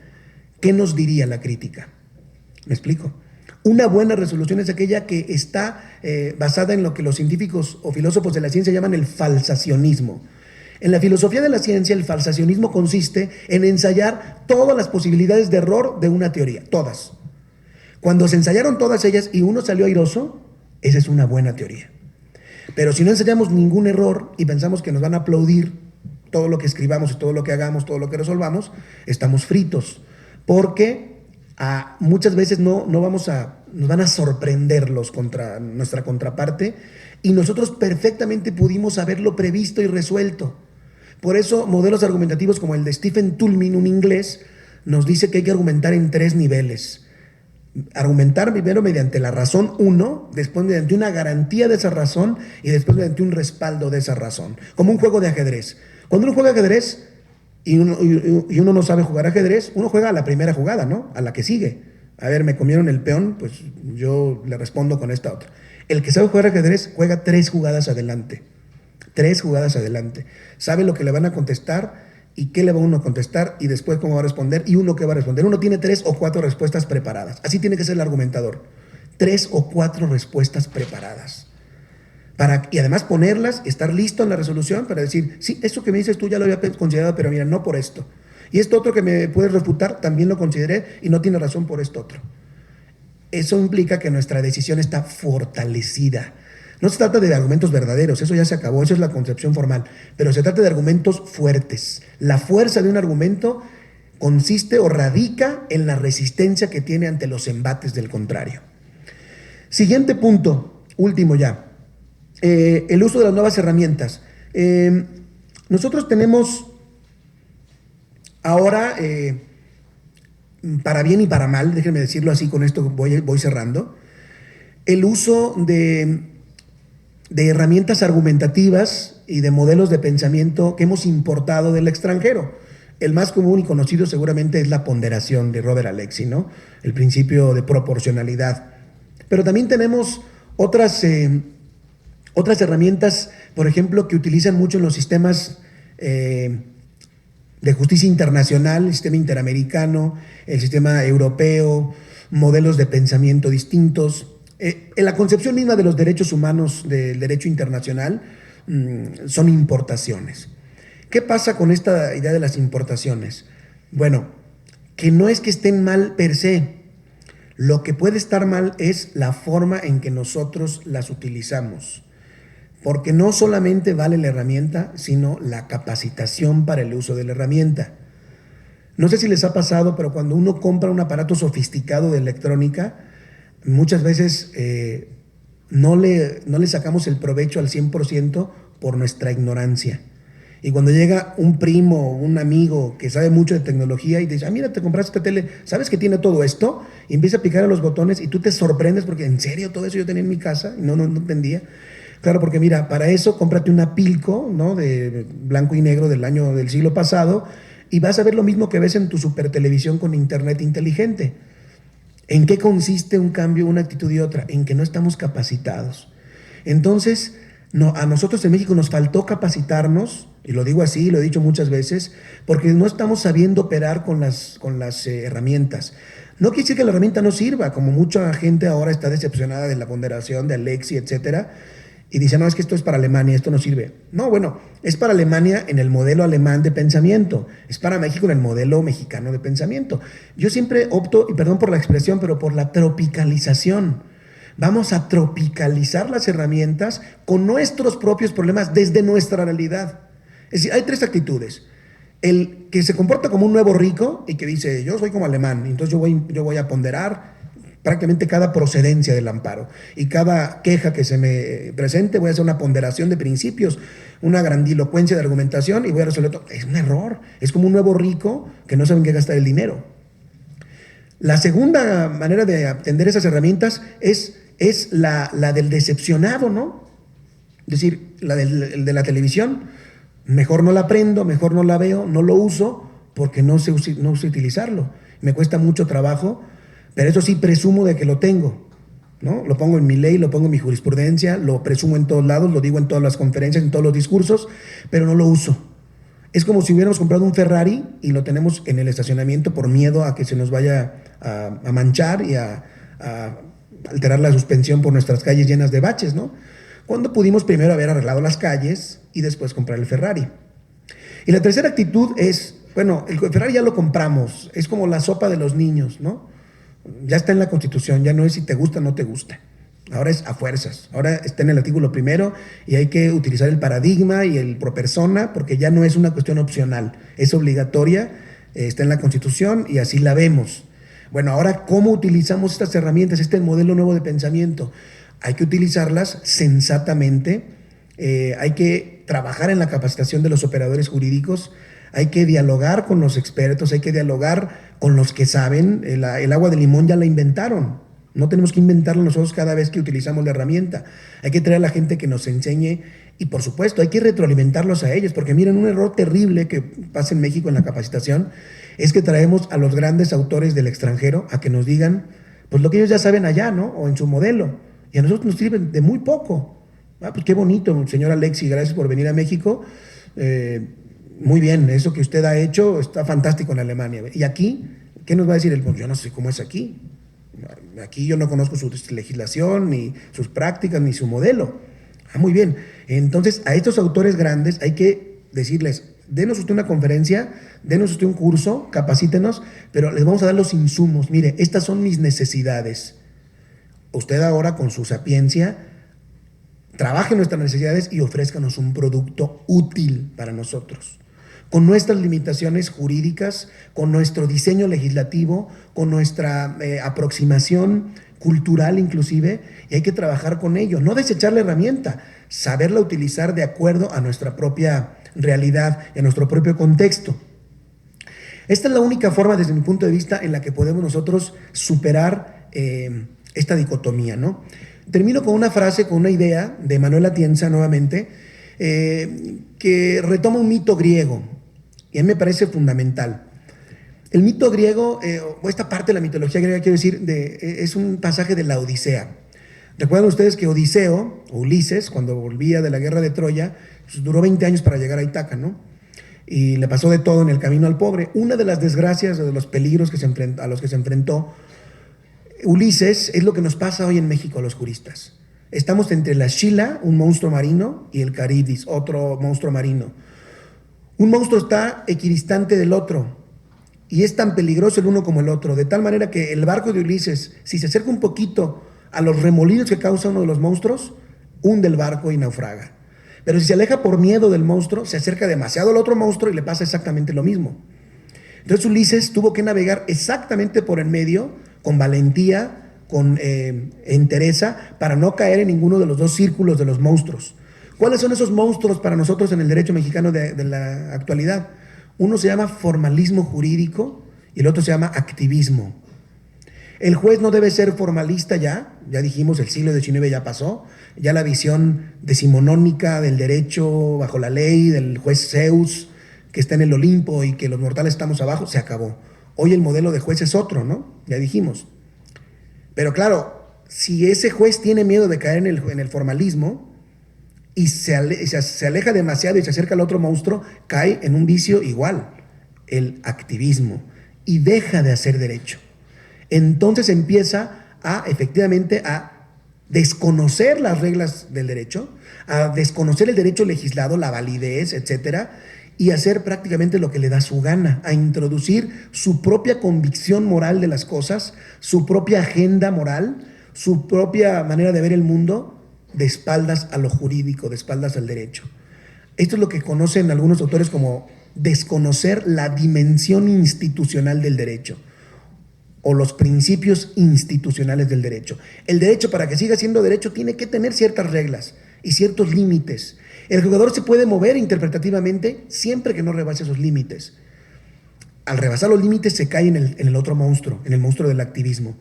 ¿Qué nos diría la crítica? ¿Me explico? Una buena resolución es aquella que está basada en lo que los científicos o filósofos de la ciencia llaman el falsacionismo. En la filosofía de la ciencia, el falsacionismo consiste en ensayar todas las posibilidades de error de una teoría, todas. Cuando se ensayaron todas ellas y uno salió airoso, esa es una buena teoría. Pero si no ensayamos ningún error y pensamos que nos van a aplaudir todo lo que escribamos y todo lo que hagamos, todo lo que resolvamos, estamos fritos. Porque muchas veces nos van a sorprender nuestra contraparte y nosotros perfectamente pudimos haberlo previsto y resuelto. Por eso modelos argumentativos como el de Stephen Toulmin, un inglés, nos dice que hay que argumentar en 3 niveles. Argumentar primero mediante la razón 1, después mediante una garantía de esa razón y después mediante un respaldo de esa razón. Como un juego de ajedrez. Cuando uno juega ajedrez y uno no sabe jugar ajedrez, uno juega a la primera jugada, ¿no? A la que sigue. A ver, me comieron el peón, pues yo le respondo con esta otra. El que sabe jugar ajedrez juega 3 jugadas adelante. 3 jugadas adelante. Sabe lo que le van a contestar y qué le va uno a contestar y después cómo va a responder y uno qué va a responder. Uno tiene 3 o 4 respuestas preparadas. Así tiene que ser el argumentador. 3 o 4 respuestas preparadas. Y además ponerlas, estar listo en la resolución para decir, sí, eso que me dices tú ya lo había considerado, pero mira, no por esto. Y esto otro que me puedes refutar, también lo consideré y no tiene razón por esto otro. Eso implica que nuestra decisión está fortalecida. No se trata de argumentos verdaderos, eso ya se acabó, eso es la concepción formal, pero se trata de argumentos fuertes. La fuerza de un argumento consiste o radica en la resistencia que tiene ante los embates del contrario. Siguiente punto, último ya, el uso de las nuevas herramientas. Nosotros tenemos ahora, para bien y para mal, déjenme decirlo así, con esto voy cerrando, el uso de herramientas argumentativas y de modelos de pensamiento que hemos importado del extranjero. El más común y conocido seguramente es la ponderación de Robert Alexy, ¿no? El principio de proporcionalidad. Pero también tenemos otras herramientas, por ejemplo, que utilizan mucho en los sistemas de justicia internacional, el sistema interamericano, el sistema europeo, modelos de pensamiento distintos. En la concepción misma de los derechos humanos, del derecho internacional, son importaciones. ¿Qué pasa con esta idea de las importaciones? Bueno, que no es que estén mal per se. Lo que puede estar mal es la forma en que nosotros las utilizamos. Porque no solamente vale la herramienta, sino la capacitación para el uso de la herramienta. No sé si les ha pasado, pero cuando uno compra un aparato sofisticado de electrónica, muchas veces no le sacamos el provecho al 100% por nuestra ignorancia. Y cuando llega un primo o un amigo que sabe mucho de tecnología y te dice, mira, te compraste esta tele, ¿sabes que tiene todo esto? Y empieza a picar a los botones y tú te sorprendes porque, ¿en serio todo eso yo tenía en mi casa? Y no entendía. Claro, porque mira, para eso cómprate una Pilco, ¿no? De blanco y negro del siglo pasado y vas a ver lo mismo que ves en tu supertelevisión con internet inteligente. ¿En qué consiste un cambio, una actitud y otra? En que no estamos capacitados. Entonces, no, a nosotros en México nos faltó capacitarnos, y lo digo así, lo he dicho muchas veces, porque no estamos sabiendo operar con las herramientas. No quiere decir que la herramienta no sirva, como mucha gente ahora está decepcionada de la ponderación de Alexi, etcétera, y dice, no, es que esto es para Alemania, esto no sirve. No, bueno, es para Alemania en el modelo alemán de pensamiento, es para México en el modelo mexicano de pensamiento. Yo siempre opto, y perdón por la expresión, pero por la tropicalización. Vamos a tropicalizar las herramientas con nuestros propios problemas desde nuestra realidad. Es decir, hay tres actitudes. El que se comporta como un nuevo rico y que dice, yo soy como alemán, entonces yo voy a ponderar prácticamente cada procedencia del amparo y cada queja que se me presente voy a hacer una ponderación de principios, una grandilocuencia de argumentación y voy a resolver todo. Es un error, es como un nuevo rico que no sabe en qué gastar el dinero. La segunda manera de atender esas herramientas es la del decepcionado, ¿no? Es decir, de la televisión, mejor no la prendo, mejor no la veo, no lo uso porque no sé utilizarlo. Me cuesta mucho trabajo, pero eso sí presumo de que lo tengo, ¿no? Lo pongo en mi ley, lo pongo en mi jurisprudencia, lo presumo en todos lados, lo digo en todas las conferencias, en todos los discursos, pero no lo uso. Es como si hubiéramos comprado un Ferrari y lo tenemos en el estacionamiento por miedo a que se nos vaya a manchar y a alterar la suspensión por nuestras calles llenas de baches, ¿no? Cuando pudimos primero haber arreglado las calles y después comprar el Ferrari. Y la tercera actitud es, bueno, el Ferrari ya lo compramos, es como la sopa de los niños, ¿no? Ya está en la Constitución, ya no es si te gusta o no te gusta. Ahora es a fuerzas, ahora está en el artículo primero y hay que utilizar el paradigma y el pro persona porque ya no es una cuestión opcional, es obligatoria, está en la Constitución y así la vemos. Bueno, ahora, ¿cómo utilizamos estas herramientas, este modelo nuevo de pensamiento? Hay que utilizarlas sensatamente, hay que trabajar en la capacitación de los operadores jurídicos, hay que dialogar con los expertos, hay que dialogar con los que saben. El agua de limón ya la inventaron, no tenemos que inventarlo nosotros cada vez que utilizamos la herramienta. Hay que traer a la gente que nos enseñe y, por supuesto, hay que retroalimentarlos a ellos, porque miren, un error terrible que pasa en México en la capacitación es que traemos a los grandes autores del extranjero a que nos digan pues lo que ellos ya saben allá, ¿no? O en su modelo, y a nosotros nos sirven de muy poco. Pues qué bonito, señor Alexi, gracias por venir a México. Muy bien, eso que usted ha hecho está fantástico en Alemania. ¿Y aquí? ¿Qué nos va a decir él? Pues yo no sé cómo es aquí. Aquí yo no conozco su legislación, ni sus prácticas, ni su modelo. Muy bien. Entonces, a estos autores grandes hay que decirles, denos usted una conferencia, denos usted un curso, capacítenos, pero les vamos a dar los insumos. Mire, estas son mis necesidades. Usted ahora, con su sapiencia, trabaje nuestras necesidades y ofrézcanos un producto útil para nosotros, con nuestras limitaciones jurídicas, con nuestro diseño legislativo, con nuestra aproximación cultural inclusive, y hay que trabajar con ello, no desechar la herramienta, saberla utilizar de acuerdo a nuestra propia realidad, a nuestro propio contexto. Esta es la única forma, desde mi punto de vista, en la que podemos nosotros superar esta dicotomía, ¿no? Termino con una frase, con una idea de Manuel Atienza nuevamente, que retoma un mito griego, y a mí me parece fundamental. El mito griego, o esta parte de la mitología griega, quiero decir, es un pasaje de la Odisea. Recuerdan ustedes que Odiseo, o Ulises, cuando volvía de la guerra de Troya, pues duró 20 años para llegar a Ítaca, ¿no? Y le pasó de todo en el camino al pobre. Una de las desgracias, de los peligros a los que se enfrentó Ulises, es lo que nos pasa hoy en México a los juristas. Estamos entre la Scylla, un monstruo marino, y el Caribdis, otro monstruo marino. Un monstruo está equidistante del otro, y es tan peligroso el uno como el otro, de tal manera que el barco de Ulises, si se acerca un poquito a los remolinos que causa uno de los monstruos, hunde el barco y naufraga. Pero si se aleja por miedo del monstruo, se acerca demasiado al otro monstruo y le pasa exactamente lo mismo. Entonces Ulises tuvo que navegar exactamente por en medio, con valentía, con entereza, para no caer en ninguno de los dos círculos de los monstruos. ¿Cuáles son esos monstruos para nosotros en el derecho mexicano de la actualidad? Uno se llama formalismo jurídico y el otro se llama activismo. El juez no debe ser formalista ya dijimos, el siglo XIX ya pasó, ya la visión decimonónica del derecho bajo la ley, del juez Zeus, que está en el Olimpo y que los mortales estamos abajo, se acabó. Hoy el modelo de juez es otro, ¿no? Ya dijimos. Pero claro, si ese juez tiene miedo de caer en el formalismo y se aleja demasiado y se acerca al otro monstruo, cae en un vicio igual, el activismo, y deja de hacer derecho. Entonces empieza efectivamente a desconocer las reglas del derecho, a desconocer el derecho legislado, la validez, etcétera, y hacer prácticamente lo que le da su gana, a introducir su propia convicción moral de las cosas, su propia agenda moral, su propia manera de ver el mundo, de espaldas a lo jurídico, de espaldas al derecho. Esto es lo que conocen algunos autores como desconocer la dimensión institucional del derecho o los principios institucionales del derecho. El derecho, para que siga siendo derecho, tiene que tener ciertas reglas y ciertos límites. El jugador se puede mover interpretativamente siempre que no rebase esos límites. Al rebasar los límites se cae en el otro monstruo, en el monstruo del activismo.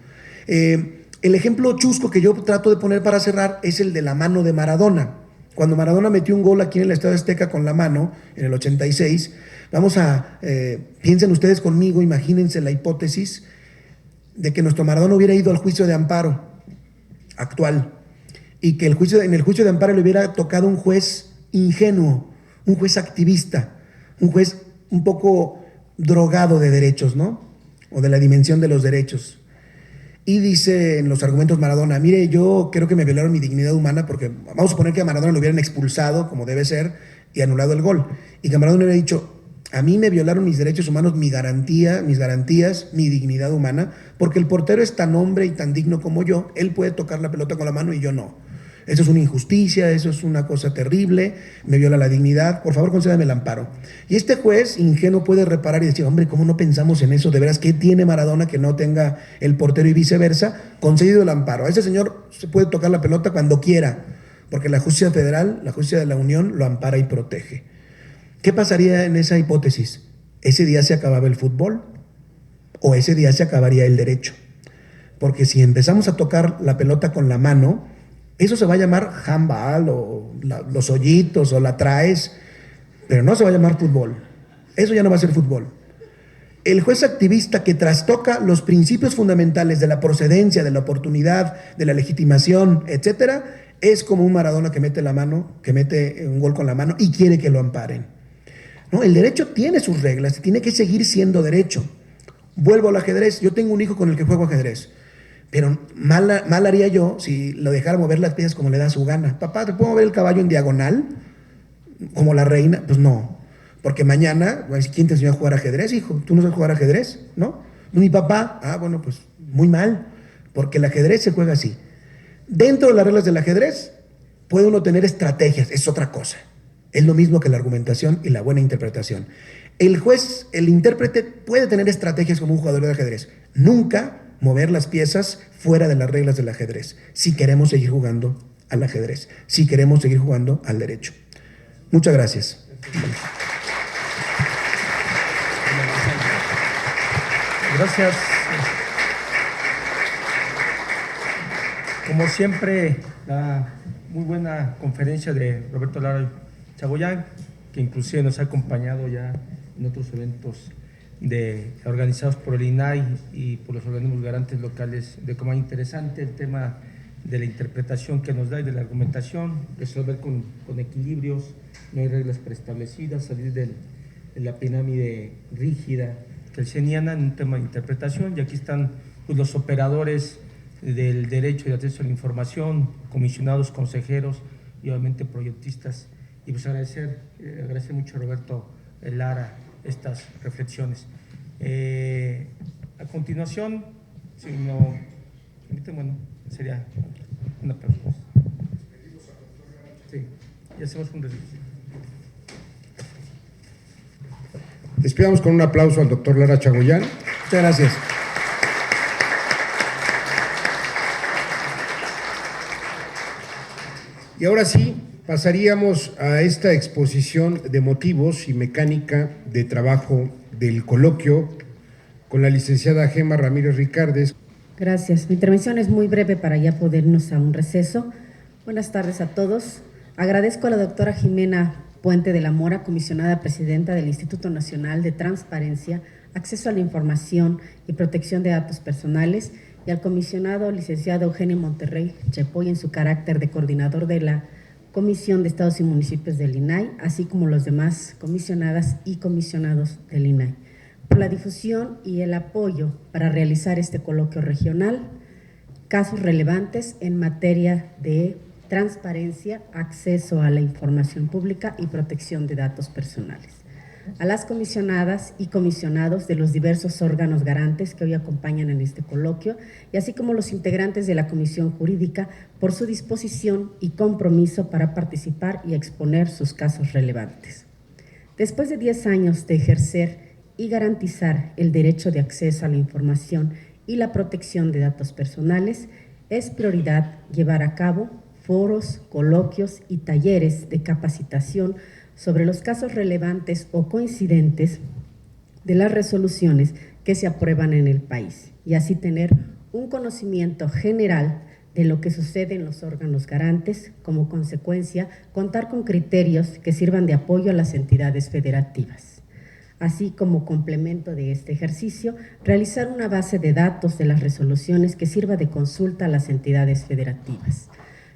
El ejemplo chusco que yo trato de poner para cerrar es el de la mano de Maradona. Cuando Maradona metió un gol aquí en el Estadio Azteca con la mano, en el 86, piensen ustedes conmigo, imagínense la hipótesis de que nuestro Maradona hubiera ido al juicio de amparo actual y que en el juicio de amparo le hubiera tocado un juez ingenuo, un juez activista, un juez un poco drogado de derechos, ¿no? O de la dimensión de los derechos. Y dice en los argumentos Maradona, mire, yo creo que me violaron mi dignidad humana porque vamos a suponer que a Maradona lo hubieran expulsado, como debe ser, y anulado el gol. Y que Maradona hubiera dicho, a mí me violaron mis derechos humanos, mis garantías, mi dignidad humana, porque el portero es tan hombre y tan digno como yo, él puede tocar la pelota con la mano y yo no. Eso es una injusticia, eso es una cosa terrible, me viola la dignidad, por favor concédame el amparo. Y este juez ingenuo puede reparar y decir, hombre, ¿cómo no pensamos en eso? De veras, ¿qué tiene Maradona que no tenga el portero y viceversa? Concedido el amparo. A ese señor se puede tocar la pelota cuando quiera, porque la justicia federal, la justicia de la Unión, lo ampara y protege. ¿Qué pasaría en esa hipótesis? ¿Ese día se acababa el fútbol? ¿O ese día se acabaría el derecho? Porque si empezamos a tocar la pelota con la mano, eso se va a llamar handball o los hoyitos o la traes, pero no se va a llamar fútbol. Eso ya no va a ser fútbol. El juez activista que trastoca los principios fundamentales de la procedencia, de la oportunidad, de la legitimación, etcétera, es como un Maradona que mete la mano, que mete un gol con la mano y quiere que lo amparen. No, el derecho tiene sus reglas y tiene que seguir siendo derecho. Vuelvo al ajedrez. Yo tengo un hijo con el que juego ajedrez. Pero mal haría yo si lo dejara mover las piezas como le da su gana. Papá, ¿te puedo mover el caballo en diagonal? Como la reina. Pues no. Porque mañana, ¿quién te enseñó a jugar ajedrez, hijo? ¿Tú no sabes jugar ajedrez? ¿No? Mi papá. Bueno, pues muy mal. Porque el ajedrez se juega así. Dentro de las reglas del ajedrez puede uno tener estrategias. Es otra cosa. Es lo mismo que la argumentación y la buena interpretación. El juez, el intérprete, puede tener estrategias como un jugador de ajedrez. Nunca mover las piezas fuera de las reglas del ajedrez, si queremos seguir jugando al ajedrez, si queremos seguir jugando al derecho. Muchas gracias. Gracias. Como siempre, la muy buena conferencia de Roberto Lara Chagoyán, que inclusive nos ha acompañado ya en otros eventos organizados por el INAI y por los organismos garantes locales, de cómo es interesante el tema de la interpretación que nos da y de la argumentación, resolver con equilibrios, no hay reglas preestablecidas, salir de la pirámide rígida que señala en un tema de interpretación. Y aquí están pues, los operadores del derecho y acceso a la información, comisionados, consejeros y obviamente proyectistas. Y pues agradecer mucho a Roberto Lara estas reflexiones. A continuación, si no permiten, bueno, sería una pregunta. Sí, y hacemos un registro. Despidamos con un aplauso al doctor Lara Chagoyán. Muchas gracias. Y ahora sí, pasaríamos a esta exposición de motivos y mecánica de trabajo del coloquio con la licenciada Gema Ramírez Ricardes. Gracias. Mi intervención es muy breve para ya poder irnos a un receso. Buenas tardes a todos. Agradezco a la doctora Jimena Puente de la Mora, comisionada presidenta del Instituto Nacional de Transparencia, Acceso a la Información y Protección de Datos Personales, y al comisionado licenciado Eugenio Monterrey Chepoy en su carácter de coordinador de la Comisión de Estados y Municipios del INAI, así como los demás comisionadas y comisionados del INAI, por la difusión y el apoyo para realizar este coloquio regional, casos relevantes en materia de transparencia, acceso a la información pública y protección de datos personales. A las comisionadas y comisionados de los diversos órganos garantes que hoy acompañan en este coloquio, y así como los integrantes de la Comisión Jurídica, por su disposición y compromiso para participar y exponer sus casos relevantes. Después de 10 años de ejercer y garantizar el derecho de acceso a la información y la protección de datos personales, es prioridad llevar a cabo foros, coloquios y talleres de capacitación sobre los casos relevantes o coincidentes de las resoluciones que se aprueban en el país, y así tener un conocimiento general de lo que sucede en los órganos garantes. Como consecuencia, contar con criterios que sirvan de apoyo a las entidades federativas. Así como complemento de este ejercicio, realizar una base de datos de las resoluciones que sirva de consulta a las entidades federativas.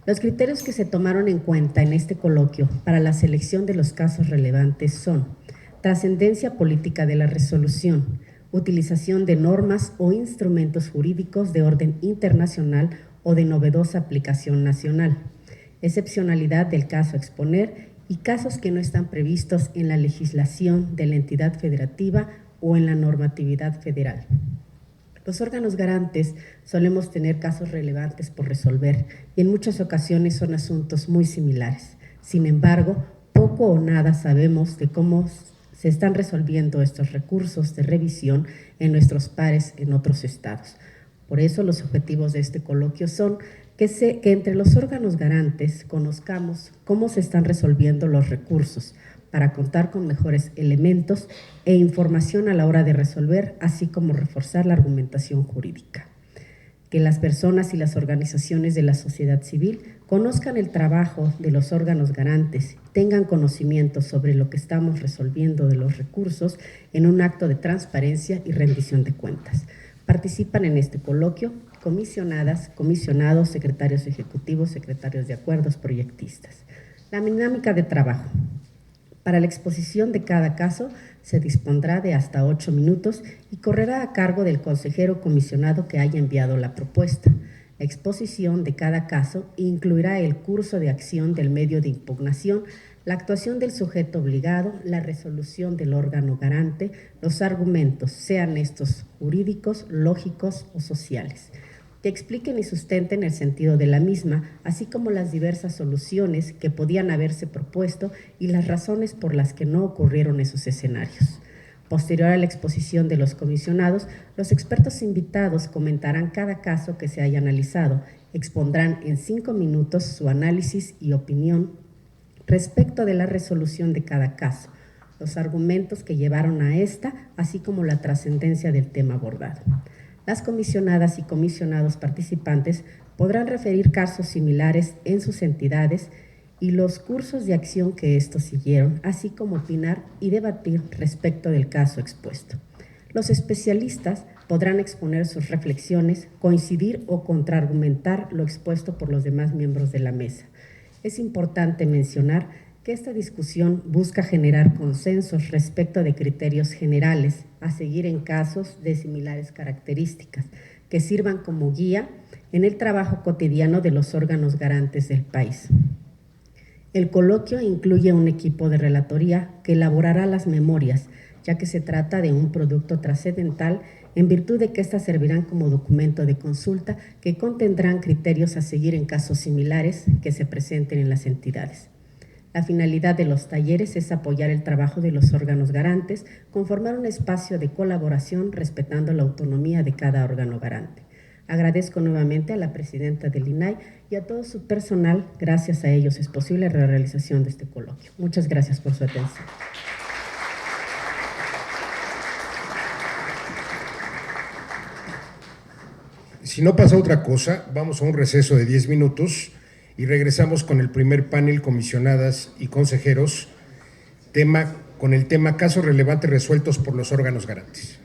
Los criterios que se tomaron en cuenta en este coloquio para la selección de los casos relevantes son: trascendencia política de la resolución, utilización de normas o instrumentos jurídicos de orden internacional o de novedosa aplicación nacional, excepcionalidad del caso a exponer y casos que no están previstos en la legislación de la entidad federativa o en la normatividad federal. Los órganos garantes solemos tener casos relevantes por resolver y en muchas ocasiones son asuntos muy similares. Sin embargo, poco o nada sabemos de cómo se están resolviendo estos recursos de revisión en nuestros pares en otros estados. Por eso, los objetivos de este coloquio son que entre los órganos garantes conozcamos cómo se están resolviendo los recursos, para contar con mejores elementos e información a la hora de resolver, así como reforzar la argumentación jurídica. Que las personas y las organizaciones de la sociedad civil conozcan el trabajo de los órganos garantes, tengan conocimiento sobre lo que estamos resolviendo de los recursos en un acto de transparencia y rendición de cuentas. Participan en este coloquio comisionadas, comisionados, secretarios ejecutivos, secretarios de acuerdos, proyectistas. La dinámica de trabajo. Para la exposición de cada caso se dispondrá de hasta 8 minutos y correrá a cargo del consejero comisionado que haya enviado la propuesta. La exposición de cada caso incluirá el curso de acción del medio de impugnación, la actuación del sujeto obligado, la resolución del órgano garante, los argumentos, sean estos jurídicos, lógicos o sociales, que expliquen y sustenten el sentido de la misma, así como las diversas soluciones que podían haberse propuesto y las razones por las que no ocurrieron esos escenarios. Posterior a la exposición de los comisionados, los expertos invitados comentarán cada caso que se haya analizado, expondrán en 5 minutos su análisis y opinión respecto de la resolución de cada caso, los argumentos que llevaron a esta, así como la trascendencia del tema abordado. Las comisionadas y comisionados participantes podrán referir casos similares en sus entidades y los cursos de acción que estos siguieron, así como opinar y debatir respecto del caso expuesto. Los especialistas podrán exponer sus reflexiones, coincidir o contraargumentar lo expuesto por los demás miembros de la mesa. Es importante mencionar que esta discusión busca generar consensos respecto de criterios generales a seguir en casos de similares características, que sirvan como guía en el trabajo cotidiano de los órganos garantes del país. El coloquio incluye un equipo de relatoría que elaborará las memorias, ya que se trata de un producto trascendental en virtud de que éstas servirán como documento de consulta que contendrán criterios a seguir en casos similares que se presenten en las entidades. La finalidad de los talleres es apoyar el trabajo de los órganos garantes, conformar un espacio de colaboración respetando la autonomía de cada órgano garante. Agradezco nuevamente a la presidenta del INAI y a todo su personal. Gracias a ellos es posible la realización de este coloquio. Muchas gracias por su atención. Si no pasa otra cosa, vamos a un receso de 10 minutos y regresamos con el primer panel, comisionadas y consejeros, con el tema casos relevantes resueltos por los órganos garantes.